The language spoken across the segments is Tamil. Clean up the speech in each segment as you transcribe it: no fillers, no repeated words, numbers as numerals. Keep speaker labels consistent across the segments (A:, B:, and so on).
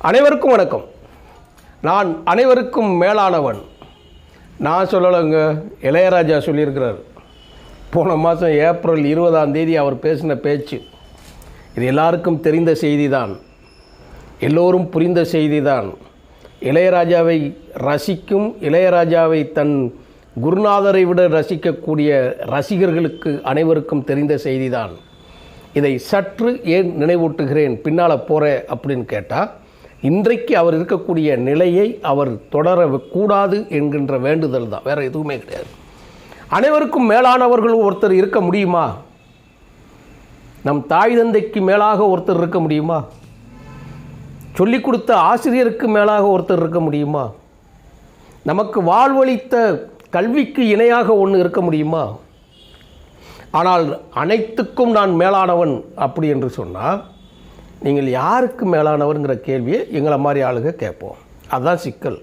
A: அனைவருக்கும் வணக்கம். நான் அனைவருக்கும் மேலானவன். நான் சொல்லலைங்க, இளையராஜா சொல்லியிருக்கிறார். போன மாதம் ஏப்ரல் 20 அவர் பேசின பேச்சு இது எல்லாருக்கும் தெரிந்த செய்தி தான், எல்லோரும் புரிந்த செய்தி தான். இளையராஜாவை ரசிக்கும், இளையராஜாவை தன் குருநாதரை விட ரசிக்கக்கூடிய ரசிகர்களுக்கு அனைவருக்கும் தெரிந்த செய்தி தான். இதை சற்று ஏன் நினைவூட்டுகிறேன் பின்னால் போகிறேன் அப்படின்னு கேட்டால், இன்றைக்கு அவர் இருக்கக்கூடிய நிலையை அவர் தொடரக்கூடாது என்கின்ற வேண்டுதல் தான், வேறு எதுவுமே கிடையாது. அனைவருக்கும் மேலானவர்கள் ஒருத்தர் இருக்க முடியுமா? நம் தாய் தந்தைக்கு மேலாக ஒருத்தர் இருக்க முடியுமா? சொல்லிக் கொடுத்த ஆசிரியருக்கு மேலாக ஒருத்தர் இருக்க முடியுமா? நமக்கு வாழ்வளித்த கல்விக்கு இணையாக ஒன்று இருக்க முடியுமா? ஆனால் அனைத்துக்கும் நான் மேலானவன் அப்படி என்று சொன்னால், நீங்கள் யாருக்கு மேலானவருங்கிற கேள்வியை எங்களை மாதிரி ஆளுங்க கேட்போம். அதுதான் சிக்கல்.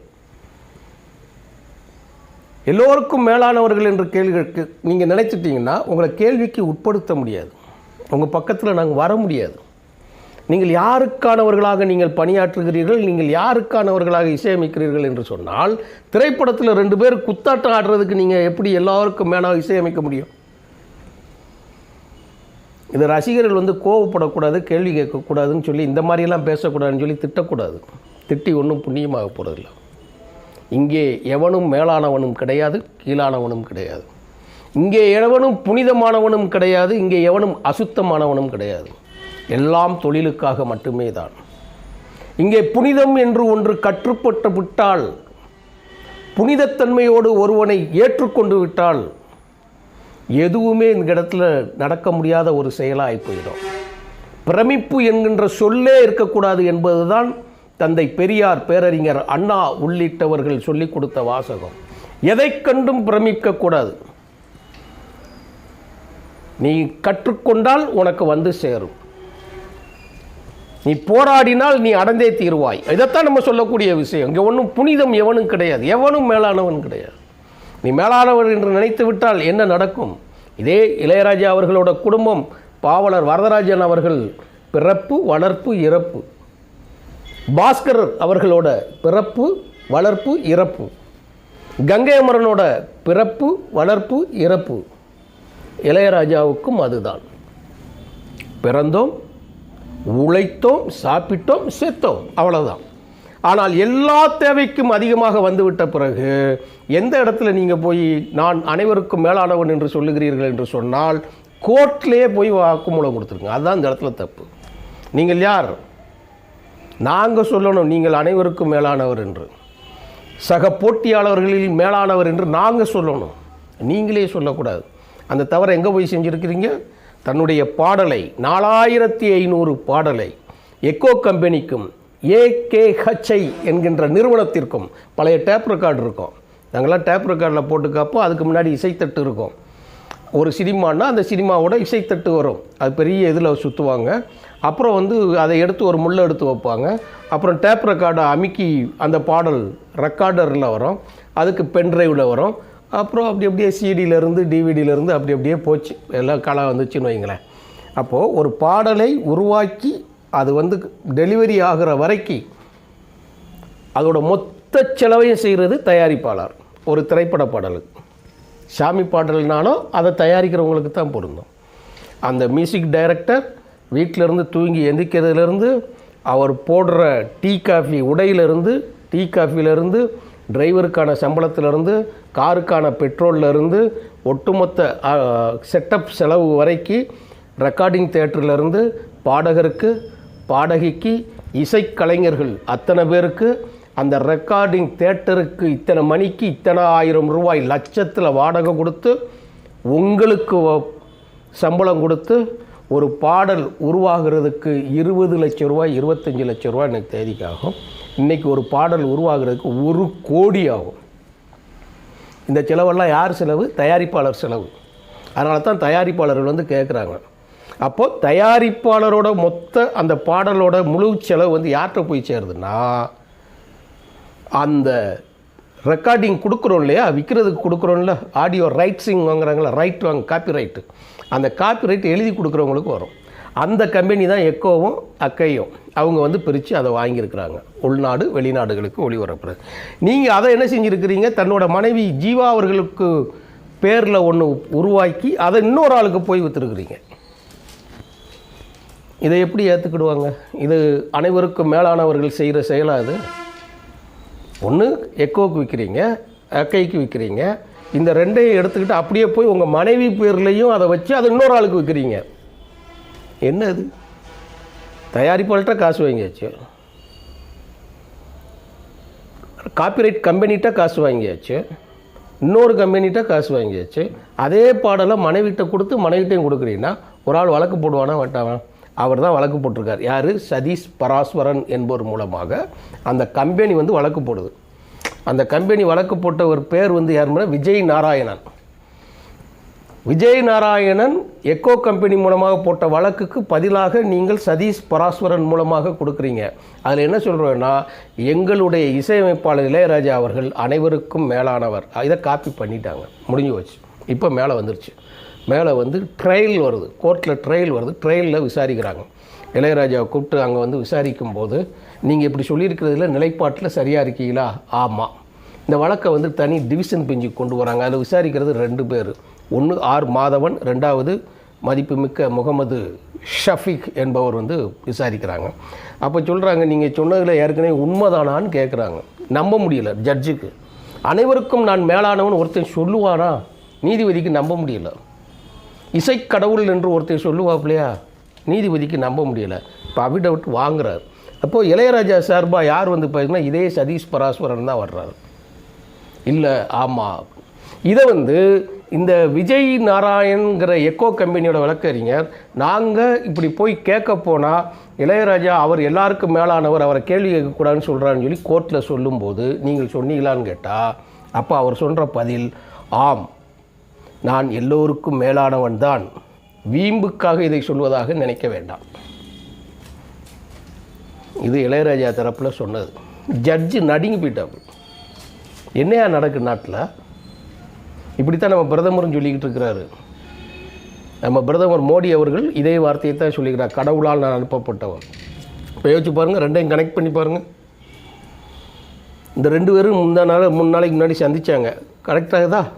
A: எல்லோருக்கும் மேலானவர்கள் என்ற கேள்விகளுக்கு நீங்கள் நினைச்சிட்டிங்கன்னா உங்களை கேள்விக்கு உட்படுத்த முடியாது, உங்கள் பக்கத்தில் நாங்கள் வர முடியாது. நீங்கள் யாருக்கானவர்களாக நீங்கள் பணியாற்றுகிறீர்கள், நீங்கள் யாருக்கானவர்களாக இசையமைக்கிறீர்கள் என்று சொன்னால், திரைப்படத்தில் 2 பேர் குத்தாட்டம் ஆடுறதுக்கு நீங்கள் எப்படி எல்லாருக்கும் மேலாக இசையமைக்க முடியும்? இது ரசிகர்கள் கோவப்படக்கூடாது, கேள்வி கேட்கக்கூடாதுன்னு சொல்லி, இந்த மாதிரியெல்லாம் பேசக்கூடாதுன்னு சொல்லி திட்டக்கூடாது. திட்டி ஒன்றும் புண்ணியமாக போகிறதில்ல. இங்கே எவனும் மேலானவனும் கிடையாது, கீழானவனும் கிடையாது. இங்கே எவனும் புனிதமானவனும் கிடையாது, இங்கே எவனும் அசுத்தமானவனும் கிடையாது. எல்லாம் தொழிலுக்காக மட்டுமே தான். இங்கே புனிதம் என்று ஒன்று கற்றுப்பட்டு விட்டால், புனிதத்தன்மையோடு ஒருவனை ஏற்றுக்கொண்டு விட்டால், எதுவுமே இந்த இடத்துல நடக்க முடியாத ஒரு செயலாகி போயிடும். பிரமிப்பு என்கின்ற சொல்லே இருக்கக்கூடாது என்பதுதான் தந்தை பெரியார், பேரறிஞர் அண்ணா உள்ளிட்டவர்கள் சொல்லிக் கொடுத்த வாசகம். எதை கண்டும் பிரமிக்கக்கூடாது. நீ கற்றுக்கொண்டால் உனக்கு வந்து சேரும், நீ போராடினால் நீ அடைந்தே தீர்வாய். இதைத்தான் நம்ம சொல்லக்கூடிய விஷயம். இங்கே ஒன்றும் புனிதம் எவனும் கிடையாது, எவனும் மேலானவன் கிடையாது. நீ மேலானவர் என்று நினைத்து விட்டால் என்ன நடக்கும்? இதே இளையராஜா அவர்களோட குடும்பம், பாவலர் வரதராஜன் அவர்கள் பிறப்பு, வளர்ப்பு, இறப்பு, பாஸ்கர் அவர்களோட பிறப்பு, வளர்ப்பு, இறப்பு, கங்கை அமரனோட பிறப்பு, வளர்ப்பு, இறப்பு, இளையராஜாவுக்கும் அதுதான். பிறந்தோம், உழைத்தோம், சாப்பிட்டோம், செத்தோம், அவ்வளோதான். ஆனால் எல்லா தேவைக்கும் அதிகமாக வந்துவிட்ட பிறகு எந்த இடத்துல நீங்கள் போய் நான் அனைவருக்கும் மேலானவன் என்று சொல்லுகிறீர்கள் என்று சொன்னால், கோர்ட்லேயே போய் வாக்குமூலம் கொடுத்துருங்க. அதுதான் இந்த இடத்துல தப்பு. நீங்கள் யார்? நாங்கள் சொல்லணும் நீங்கள் அனைவருக்கும் மேலானவர் என்று, சக போட்டியாளர்களில் மேலானவர் என்று நாங்கள் சொல்லணும், நீங்களே சொல்லக்கூடாது. அந்த தவறை எங்கே போய் செஞ்சுருக்கிறீங்க? தன்னுடைய பாடலை 4500 பாடலை எக்கோ கம்பெனிக்கும் AKHI என்கின்ற நிறுவனத்திற்கும், பழைய டேப் ரெக்கார்டு இருக்கும், நாங்கள்லாம் டேப் ரெக்கார்டில் போட்டுக்கப்போ அதுக்கு முன்னாடி இசைத்தட்டு இருக்கும். ஒரு சினிமானா அந்த சினிமாவோட இசைத்தட்டு வரும், அது பெரிய இதில் சுற்றுவாங்க. அப்புறம் அதை எடுத்து ஒரு முள்ளை எடுத்து வைப்பாங்க. அப்புறம் டேப் ரெக்கார்டை அமுக்கி அந்த பாடல் ரெக்கார்டரில் வரும், அதுக்கு பென்ட்ரைவில் வரும். அப்புறம் அப்படியே சிடியிலேருந்து டிவிடியிலேருந்து அப்படியே போச்சு, எல்லாம் காலம் வந்துச்சுன்னு வைங்களேன். அப்போது ஒரு பாடலை உருவாக்கி அது டெலிவரி ஆகிற வரைக்கும் அதோட மொத்த செலவையும் செய்கிறது தயாரிப்பாளர். ஒரு திரைப்பட பாடலுக்கு சாமி பாடல்னாலும் அதை தயாரிக்கிறவங்களுக்கு தான் பொருந்தும். அந்த மியூசிக் டைரக்டர் வீட்டிலேருந்து தூங்கி எந்திரிக்கிறதுலேருந்து, அவர் போடுற டீ காஃபி உடையிலேருந்து, டீ காஃபிலேருந்து, டிரைவருக்கான சம்பளத்திலேருந்து, காருக்கான பெட்ரோல்லேருந்து, ஒட்டுமொத்த செட்டப் செலவு வரைக்கும், ரெக்கார்டிங் தியேட்டர்லேருந்து, பாடகருக்கு, பாடகிக்கு, இசைக்கலைஞர்கள் அத்தனை பேருக்கு, அந்த ரெக்கார்டிங் தியேட்டருக்கு இத்தனை மணிக்கு இத்தனை 1000 ரூபாய் லட்சத்தில் வாடகை கொடுத்து, உங்களுக்கு சம்பளம் கொடுத்து, ஒரு பாடல் உருவாகிறதுக்கு 20 லட்சம் ரூபாய், 25 லட்சம் ரூபாய் எனக்கு தேதிக்காகும். இன்றைக்கி ஒரு பாடல் உருவாகிறதுக்கு 1 கோடி ஆகும். இந்த செலவெல்லாம் யார் செலவு? தயாரிப்பாளர் செலவு. அதனால தான் தயாரிப்பாளர்கள் கேட்குறாங்க. அப்போது தயாரிப்பாளரோட மொத்த அந்த பாடலோட முழு செலவு யார்கிட்ட போய் சேருதுன்னா, அந்த ரெக்கார்டிங் கொடுக்குறோம் இல்லையா, விற்கிறதுக்கு கொடுக்குறோம்ல, ஆடியோ ரைட்ஸிங் வாங்குறாங்களா, ரைட் வாங்க, காப்பி ரைட்டு, அந்த காப்பி ரைட் எழுதி கொடுக்குறவங்களுக்கு வரும். அந்த கம்பெனி தான் எக்கோவும் அக்கையும். அவங்க வந்து பிரித்து அதை வாங்கியிருக்கிறாங்க, உள்நாடு வெளிநாடுகளுக்கு ஒளிபரப்புறது. நீங்கள் அதை என்ன செஞ்சுருக்கிறீங்க, தன்னோட மனைவி ஜீவா அவர்களுக்கு பேரில் ஒன்று உருவாக்கி அதை இன்னொரு ஆளுக்கு போய் விற்றுருக்குறீங்க. இதை எப்படி ஏற்றுக்கிடுவாங்க? இது அனைவருக்கும் மேலானவர்கள் செய்கிற செயலாக இது. ஒன்று எக்கோவுக்கு விற்கிறீங்க, அக்கைக்கு விற்கிறீங்க. இந்த ரெண்டையும் எடுத்துக்கிட்டு அப்படியே போய் உங்கள் மனைவி பேர்லேயும் அதை வச்சு அதை இன்னொரு ஆளுக்கு விற்கிறீங்க. என்ன இது? தயாரிப்பாளர்கிட்ட காசு வாங்கியாச்சு, காப்பிரைட் கம்பெனிகிட்ட காசு வாங்கியாச்சு, இன்னொரு கம்பெனிகிட்ட காசு வாங்கியாச்சு. அதே பாடலை மனைவிட்ட கொடுத்து மனைவிட்டையும் கொடுக்குறீங்கன்னா ஒரு ஆள் வழக்கு போடுவானா மாட்டானா? அவர் தான் வழக்கு போட்டிருக்கார். யார்? சதீஷ் பராஸ்வரன் என்பவர் மூலமாக அந்த கம்பெனி வந்து வழக்கு போடுது. அந்த கம்பெனி வழக்கு போட்ட ஒரு பேர் வந்து யாருன்னா விஜய் நாராயணன். விஜய் நாராயணன் எக்கோ கம்பெனி மூலமாக போட்ட வழக்குக்கு பதிலாக நீங்கள் சதீஷ் பராஸ்வரன் மூலமாக கொடுக்குறீங்க. அதில் என்ன சொல்கிறோன்னா, எங்களுடைய இசையமைப்பாளர் இளையராஜா அவர்கள் அனைவருக்கும் மேலானவர். இதை காப்பி பண்ணிட்டாங்க, முடிஞ்சு வச்சு. இப்போ மேலே வந்துருச்சு. மேலே வந்து ட்ரையல் வருது, கோர்ட்டில் ட்ரையல் வருது. ட்ரையலில் விசாரிக்கிறாங்க. இளையராஜாவை கூப்பிட்டு அங்கே வந்து விசாரிக்கும் போது, நீங்கள் இப்படி சொல்லியிருக்கிறதுல நிலைப்பாட்டில் சரியாக இருக்கீங்களா? ஆமாம். இந்த வழக்கை வந்து தனி டிவிஷன் பெஞ்சுக்கு கொண்டு வராங்க. அதில் விசாரிக்கிறது 2 பேர். ஒன்று ஆர் மாதவன், 2வது மதிப்புமிக்க முகமது ஷஃபீக் என்பவர் வந்து விசாரிக்கிறாங்க. அப்போ சொல்கிறாங்க, நீங்கள் சொன்னதில் ஏற்கனவே உண்மைதானான்னு கேட்குறாங்க. நம்ப முடியல ஜட்ஜுக்கு. அனைவருக்கும் நான் மேலானவன் ஒருத்தன் சொல்லுவானா? நீதிபதிக்கு நம்ப முடியல. இசைக்கடவுள் என்று ஒருத்தர் சொல்லுவாப்பிலையா? நீதிபதிக்கு நம்ப முடியலை. இப்போ அபிடவிட் வாங்குறார். அப்போது இளையராஜா சார்பாக யார் வந்து பார்த்தீங்கன்னா இதே சதீஷ் பராஸ்வரன் தான் வர்றாரு. இல்லை, ஆமாம். இதை வந்து இந்த விஜய் நாராயண்கிற எக்கோ கம்பெனியோட வழக்கறிஞர், நாங்கள் இப்படி போய் கேட்க போனால் இளையராஜா அவர் எல்லாருக்கும் மேலானவர், அவரை கேள்வி கேட்கக்கூடாதுன்னு சொல்கிறான்னு சொல்லி கோர்ட்டில் சொல்லும்போது நீங்கள் சொன்னீங்களான்னு கேட்டால், அப்போ அவர் சொல்கிற பதில், ஆம், நான் எல்லோருக்கும் மேலானவன் தான். வீம்புக்காக இதை சொல்வதாக நினைக்க வேண்டாம். இது இளையராஜா தரப்பில் சொன்னது. ஜட்ஜு நடுங்கி போயிட்டாப்பு. என்னையா நடக்கு நாட்டில்? இப்படித்தான் நம்ம பிரதமரும் சொல்லிக்கிட்டு இருக்கிறாரு. நம்ம பிரதமர் மோடி அவர்கள் இதே வார்த்தையை தான் சொல்லிக்கிறார், கடவுளால் நான் அனுப்பப்பட்டவர். இப்போ யோசிச்சு பாருங்கள், ரெண்டையும் கனெக்ட் பண்ணி பாருங்கள். இந்த 2 பேரும் 3 நாளைக்கு முன்னாடி சந்தித்தாங்க. கரெக்டாக தான்.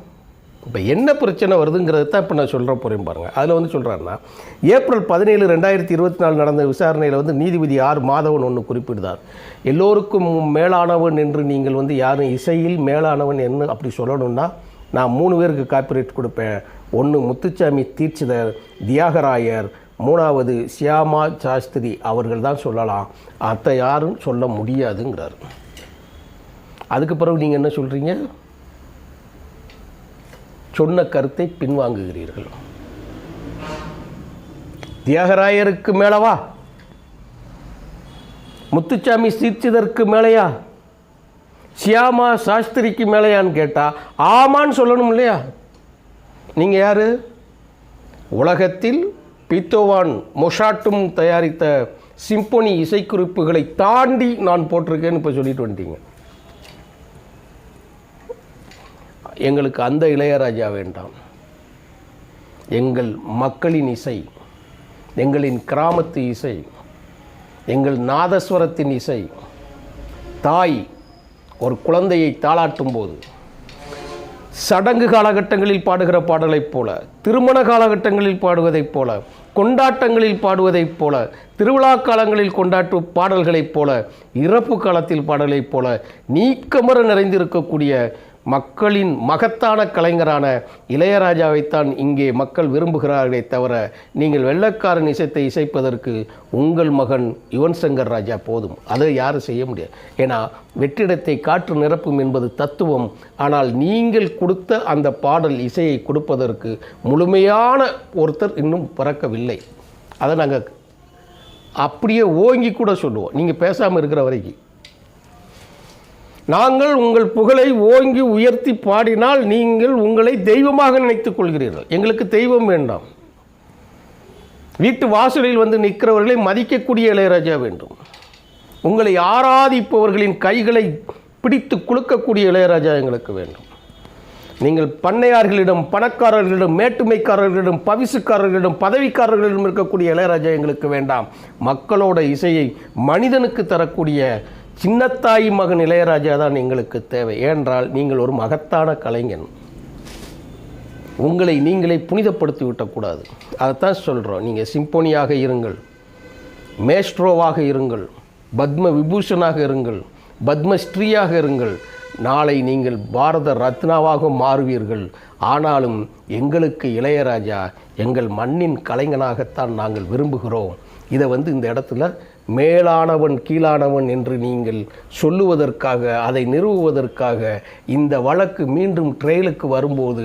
A: இப்போ என்ன பிரச்சனை வருதுங்கிறது தான் இப்போ நான் சொல்கிற போகிறேன் பாருங்கள். அதில் வந்து சொல்கிறாருன்னா, ஏப்ரல் 17, 2024 நடந்த விசாரணையில் வந்து நீதிபதி ஆர் மாதவன் ஒன்று குறிப்பிடுதார். எல்லோருக்கும் மேலானவன் என்று நீங்கள் வந்து யாரும் இசையில் மேலானவன் என்ன அப்படி சொல்லணும்னா, நான் 3 பேருக்கு காப்பிரைட் கொடுப்பேன். 1 முத்துச்சாமி தீட்சிதர், தியாகராயர், 3வது சியாமா சாஸ்திரி அவர்கள் தான் சொல்லலாம், அத்தை யாரும் சொல்ல முடியாதுங்கிறார். அதுக்கு பிறகு நீங்கள் என்ன சொல்கிறீங்க? சொன்ன கருத்தை பின்வாங்குகிறீர்கள். தியாகராயருக்கு மேலவா? முத்துச்சாமி தீட்சிதருக்கு மேலையா? சியாமா சாஸ்திரிக்கு மேலையான்னு கேட்டால் ஆமான்னு சொல்லணும் இல்லையா? நீங்கள் யார்? உலகத்தில் பீத்தோவான் மொஷாட்டும் தயாரித்த சிம்பொனி இசைக்குறிப்புகளை தாண்டி நான் போட்டிருக்கேன்னு இப்போ சொல்லிட்டு வந்துட்டீங்க. எங்களுக்கு அந்த இளையராஜா வேண்டாம். எங்கள் மக்களின் இசை, எங்களின் கிராமத்து இசை, எங்கள் நாதஸ்வரத்தின் இசை. தாய் ஒரு குழந்தையை தாளாட்டும் போது சடங்கு காலகட்டங்களில் பாடுகிற பாடலைப் போல, திருமண காலகட்டங்களில் பாடுவதைப் போல, கொண்டாட்டங்களில் பாடுவதைப் போல, திருவிழா காலங்களில் கொண்டாட்டும் பாடல்களைப் போல, இறப்பு காலத்தில் பாடலைப் போல நீக்கமர நிறைந்திருக்கக்கூடிய மக்களின் மகத்தான கலைஞரான இளையராஜாவைத்தான் இங்கே மக்கள் விரும்புகிறார்களே தவிர, நீங்கள் வெள்ளைக்காரன் இசைத்தை இசைப்பதற்கு உங்கள் மகன் யுவன் சங்கர் ராஜா போதும். அதை யாரும் செய்ய முடியாது. ஏன்னா வெற்றிடத்தை காற்று நிரப்பும் என்பது தத்துவம். ஆனால் நீங்கள் கொடுத்த அந்த பாடல் இசையை கொடுப்பதற்கு முழுமையான ஒருத்தர் இன்னும் பிறக்கவில்லை. அதை நாங்கள் அப்படியே ஓங்கி கூட சொல்லுவோம், நீங்கள் பேசாமல் இருக்கிற வரைக்கும். நாங்கள் உங்கள் புகழை ஓங்கி உயர்த்தி பாடினால் நீங்கள் உங்களை தெய்வமாக நினைத்துக் கொள்கிறீர்கள். எங்களுக்கு தெய்வம் வேண்டாம். வீட்டு வாசலில் வந்து நிற்கிறவர்களை மதிக்கக்கூடிய இளையராஜா வேண்டும். உங்களை ஆராதிப்பவர்களின் கைகளை பிடித்து குலுக்கக்கூடிய இளையராஜா எங்களுக்கு வேண்டும். நீங்கள் பண்ணையார்களிடம், பணக்காரர்களிடம், மேட்டுமைக்காரர்களிடம், பவிசுக்காரர்களிடம், பதவிக்காரர்களிடம் இருக்கக்கூடிய இளையராஜா எங்களுக்கு வேண்டாம். மக்களோட இசையை மனிதனுக்கு தரக்கூடிய சின்னத்தாய் மகன் இளையராஜா தான் எங்களுக்கு தேவை. ஏனென்றால் நீங்கள் ஒரு மகத்தான கலைஞன். உங்களை நீங்களே புனிதப்படுத்தி விட்டக்கூடாது. அதைத்தான் சொல்கிறோம். நீங்கள் சிம்போனியாக இருங்கள், மேஸ்ட்ரோவாக இருங்கள், பத்ம விபூஷனாக இருங்கள், பத்மஸ்ரீயாக இருங்கள். நாளை நீங்கள் பாரத ரத்னாவாக மாறுவீர்கள். ஆனாலும் எங்களுக்கு இளையராஜா எங்கள் மண்ணின் கலைஞனாகத்தான் நாங்கள் விரும்புகிறோம். இதை இந்த இடத்துல மேலானவன் கீழானவன் என்று நீங்கள் சொல்லுவதற்காக, அதை நிறுவுவதற்காக இந்த வழக்கு மீண்டும் ட்ரையலுக்கு வரும்போது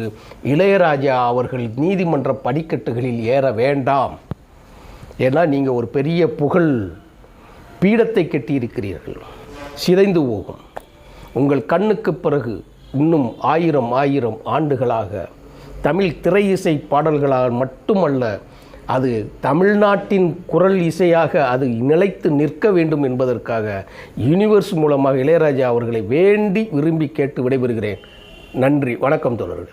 A: இளையராஜா அவர்கள் நீதிமன்ற படிக்கட்டுகளில் ஏற வேண்டாம். ஏன்னா நீங்கள் ஒரு பெரிய புகழ் பீடத்தை கட்டியிருக்கிறீர்கள், சிதைந்து போகும். உங்கள் கண்ணுக்கு பிறகு இன்னும் 1000 ஆண்டுகளாக தமிழ் திரை இசை பாடல்களால் மட்டுமல்ல, அது தமிழ்நாட்டின் குரல் இசையாக அது நிலைத்து நிற்க வேண்டும் என்பதற்காக யூனிவர்ஸ் மூலமாக இளையராஜா அவர்களை வேண்டி விரும்பி கேட்டு விடைபெறுகிறேன். நன்றி, வணக்கம் தோழர்கள்.